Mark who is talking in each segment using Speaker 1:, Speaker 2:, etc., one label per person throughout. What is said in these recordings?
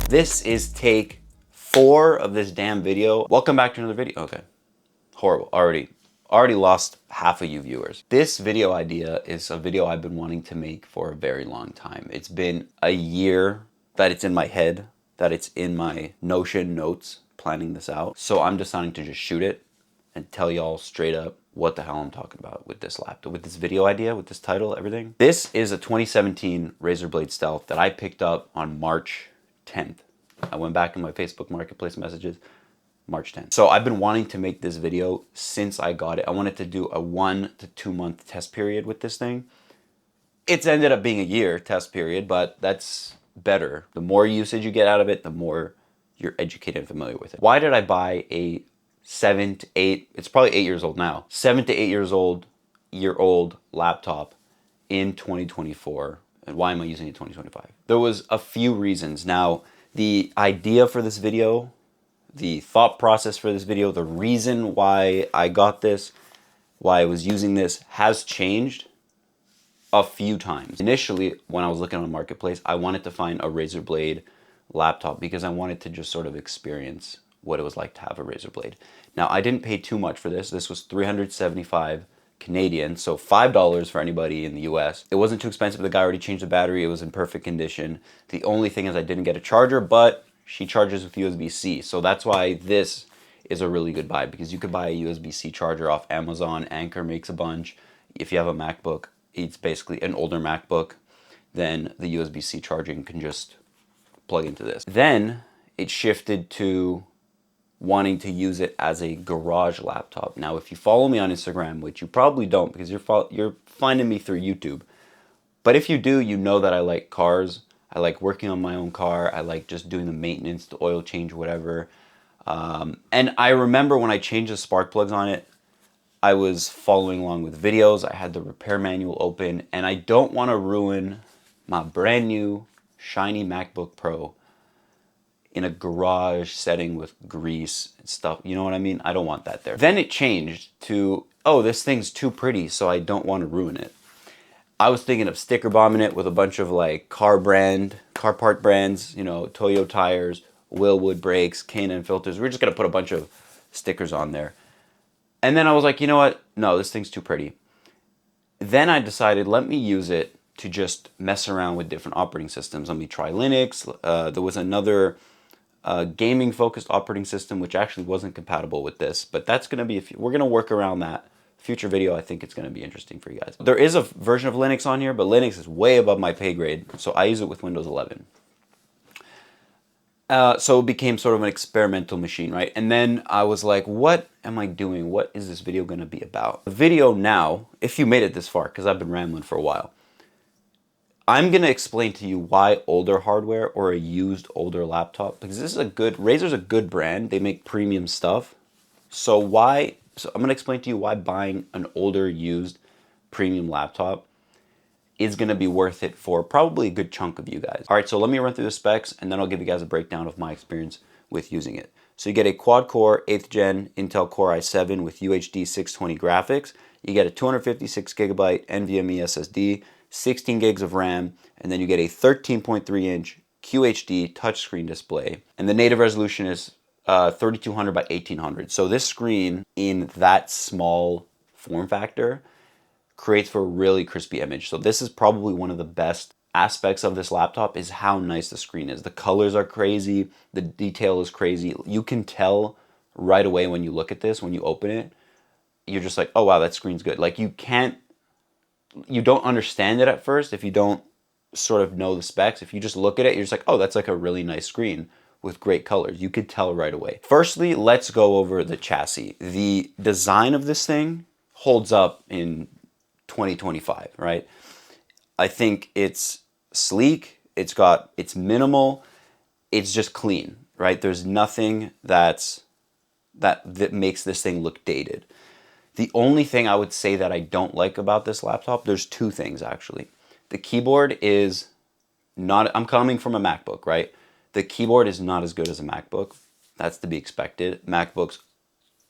Speaker 1: This is take 4 of this damn video. Welcome back to another video. Okay, horrible. Already lost half of you viewers. This video idea is a video I've been wanting to make for a very long time. It's been a year that it's in my head, that it's in my Notion notes, planning this out. So I'm deciding to just shoot it and tell y'all straight up what the hell I'm talking about with this laptop, with this video idea, with this title, everything. This is a 2017 Razer Blade Stealth that I picked up on March 10th. I went back in my Facebook Marketplace messages, March 10th. So I've been wanting to make this video since I got it. I wanted to do a 1 to 2 month test period with this thing. It's ended up being a year test period, but that's better. The more usage you get out of it, the more you're educated and familiar with it. Why did I buy a 7 to 8, it's probably 8 years old now, 7 to 8 years old laptop in 2024? And why am I using it in 2025? There was a few reasons. Now, the idea for this video, the thought process for this video, the reason why I got this, why I was using this has changed a few times. Initially, when I was looking on Marketplace, I wanted to find a Razer Blade laptop because I wanted to just sort of experience what it was like to have a Razer Blade. Now, I didn't pay too much for this. This was $375 Canadian, so $5 for anybody in the US. It wasn't too expensive. The guy already changed the battery. It was in perfect condition. The only thing is I didn't get a charger, but she charges with USB-C. So that's why this is a really good buy, because you could buy a USB-C charger off Amazon. Anker makes a bunch. If you have a MacBook, it's basically an older MacBook, then the USB-C charging can just plug into this. Then it shifted to wanting to use it as a garage laptop. Now, if you follow me on Instagram, which you probably don't because you're finding me through YouTube, but if you do, you know that I like cars. I like working on my own car. I like just doing the maintenance, the oil change, whatever. And I remember when I changed the spark plugs on it, I was following along with videos. I had the repair manual open, and I don't want to ruin my brand new shiny MacBook Pro in a garage setting with grease and stuff. You know what I mean? I don't want that there. Then it changed to, oh, this thing's too pretty, so I don't want to ruin it. I was thinking of sticker bombing it with a bunch of like car part brands, you know, Toyo tires, Willwood brakes, K&N filters. We're just gonna put a bunch of stickers on there. And then I was like, you know what? No, this thing's too pretty. Then I decided, let me use it to just mess around with different operating systems. Let me try Linux. There was another gaming focused operating system which actually wasn't compatible with this, but that's going to be, we're going to work around that. Future video, I think it's going to be interesting for you guys. There is a version of Linux on here, but Linux is way above my pay grade, so I use it with Windows 11. So it became sort of an experimental machine, right? And then I was like, what am I doing? What is this video going to be about? The video now, if you made it this far, because I've been rambling for a while, I'm going to explain to you why older hardware or a used older laptop, because this is Razer's a good brand. They make premium stuff. So I'm going to explain to you why buying an older used premium laptop is going to be worth it for probably a good chunk of you guys. All right, so let me run through the specs and then I'll give you guys a breakdown of my experience with using it. So you get a quad core 8th gen Intel Core i7 with UHD 620 graphics. You get a 256 gigabyte NVMe SSD, 16 gigs of RAM, and then you get a 13.3 inch QHD touchscreen display. And the native resolution is 3200 by 1800. So this screen in that small form factor creates for a really crispy image. So this is probably one of the best aspects of this laptop, is how nice the screen is. The colors are crazy. The detail is crazy. You can tell right away when you look at this, when you open it, you're just like, oh wow, that screen's good. Like you don't understand it at first if you don't sort of know the specs. If you just look at it, you're just like, oh, that's like a really nice screen with great colors. You could tell right away. Firstly, let's go over the chassis. The design of this thing holds up in 2025, right? I think it's sleek, it's minimal, it's just clean, right? There's nothing that makes this thing look dated. The only thing I would say that I don't like about this laptop, there's two things actually. The keyboard is not, I'm coming from a MacBook, right? The keyboard is not as good as a MacBook. That's to be expected. MacBooks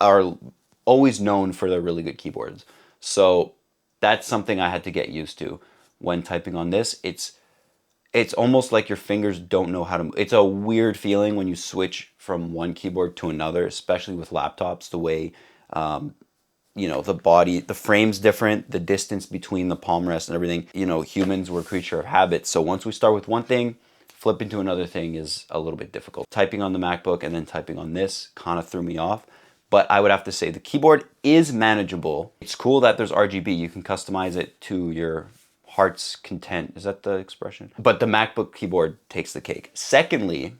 Speaker 1: are always known for their really good keyboards. So that's something I had to get used to when typing on this. It's it's almost like your fingers don't know how to move. It's a weird feeling when you switch from one keyboard to another, especially with laptops, the way, you know, the frame's different, the distance between the palm rest and everything. You know, humans were a creature of habit. So once we start with one thing, flip into another thing is a little bit difficult. Typing on the MacBook and then typing on this kind of threw me off. But I would have to say the keyboard is manageable. It's cool that there's RGB. You can customize it to your heart's content. Is that the expression? But the MacBook keyboard takes the cake. Secondly,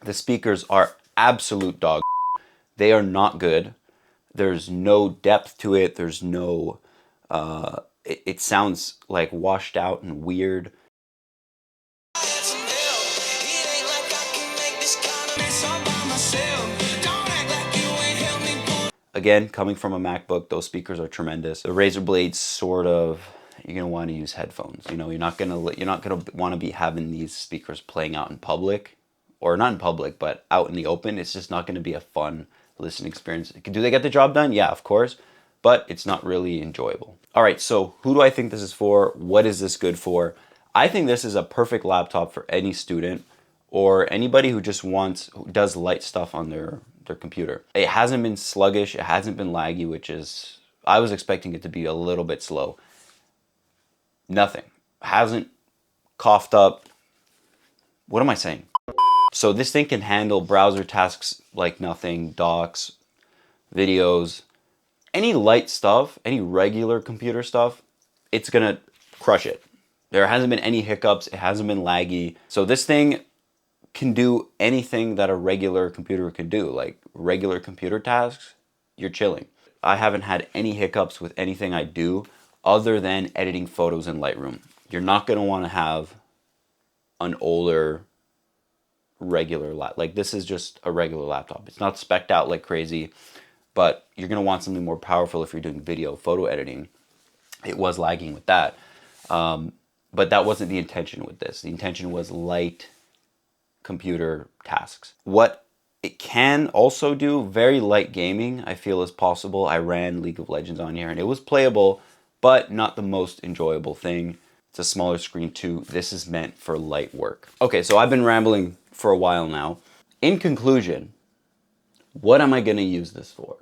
Speaker 1: the speakers are absolute dog. They are not good. There's no depth to it. There's no, it sounds like washed out and weird. Again, coming from a MacBook, those speakers are tremendous. The Razer Blade sort of, you're gonna want to use headphones. You know, you're not gonna want to be having these speakers playing out in public, or not in public, but out in the open. It's just not gonna be a fun listening experience. Do they get the job done? Yeah, of course, but it's not really enjoyable. All right, so who do I think this is for? What is this good for? I think this is a perfect laptop for any student or anybody who just does light stuff on their computer. It hasn't been sluggish, it hasn't been laggy, which is, I was expecting it to be a little bit slow. Nothing. Hasn't coughed up. What am I saying? So this thing can handle browser tasks like nothing, docs, videos, any light stuff, any regular computer stuff, it's gonna crush it. There hasn't been any hiccups, it hasn't been laggy. So this thing can do anything that a regular computer could do, like regular computer tasks, you're chilling. I haven't had any hiccups with anything I do other than editing photos in Lightroom. You're not gonna wanna have an older regular laptop. Like this is just a regular laptop. It's not spec'd out like crazy, but you're gonna want something more powerful if you're doing video, photo editing. It was lagging with that. But that wasn't the intention with this. The intention was light computer tasks. What it can also do, very light gaming, I feel is possible. I ran League of Legends on here and it was playable, but not the most enjoyable thing. It's a smaller screen too. This is meant for light work. Okay, so I've been rambling for a while now. In conclusion, what am I gonna use this for?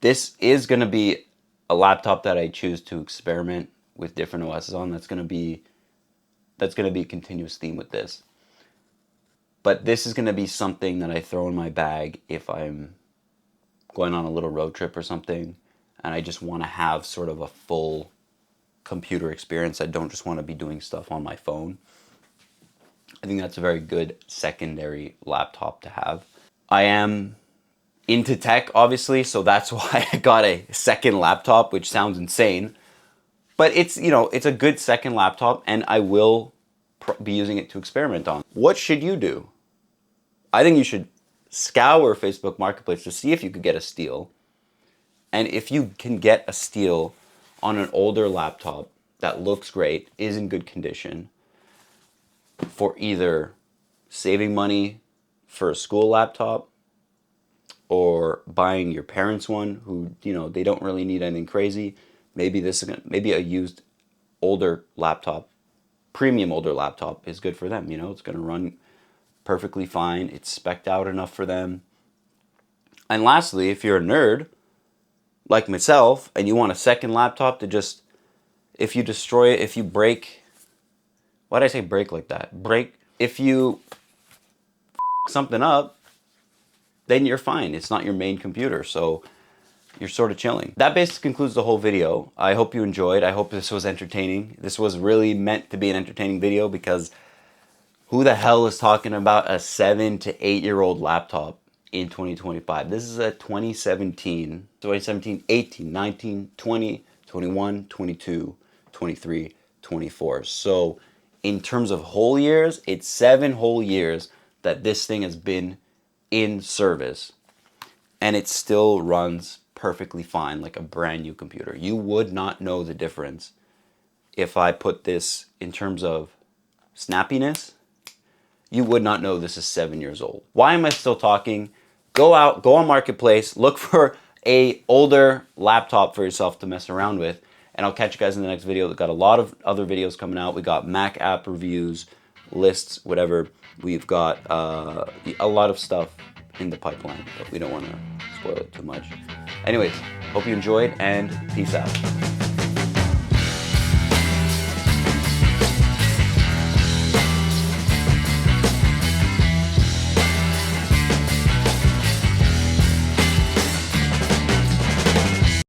Speaker 1: This is gonna be a laptop that I choose to experiment with different OSs on. That's gonna be a continuous theme with this. But this is gonna be something that I throw in my bag if I'm going on a little road trip or something, and I just wanna have sort of a full computer experience. I don't just wanna be doing stuff on my phone. I think that's a very good secondary laptop to have. I am into tech, obviously, so that's why I got a second laptop, which sounds insane. But it's, you know, it's a good second laptop, and I will be using it to experiment on. What should you do? I think you should scour Facebook Marketplace to see if you could get a steal. And if you can get a steal on an older laptop that looks great, is in good condition, for either saving money for a school laptop or buying your parents one who, you know, they don't really need anything crazy. Maybe maybe a used older laptop, premium older laptop is good for them. You know, it's going to run perfectly fine. It's spec'd out enough for them. And lastly, if you're a nerd like myself and you want a second laptop to just, if you destroy it, if you break, why did I say break like that? If you something up, then you're fine. It's not your main computer, so you're sort of chilling. That basically concludes the whole video. I hope you enjoyed. I hope this was entertaining. This was really meant to be an entertaining video because who the hell is talking about a 7 to 8-year-old laptop in 2025? This is a 2017, 18, 19, 20, 21, 22, 23, 24. So in terms of whole years, it's 7 whole years that this thing has been in service, and it still runs perfectly fine like a brand new computer. You would not know the difference if I put this in terms of snappiness. You would not know this is 7 years old. Why am I still talking? Go on Marketplace, look for a older laptop for yourself to mess around with, and I'll catch you guys in the next video. We've got a lot of other videos coming out. We got Mac app reviews, lists, whatever. We've got a lot of stuff in the pipeline, but we don't want to spoil it too much. Anyways, hope you enjoyed, and peace out.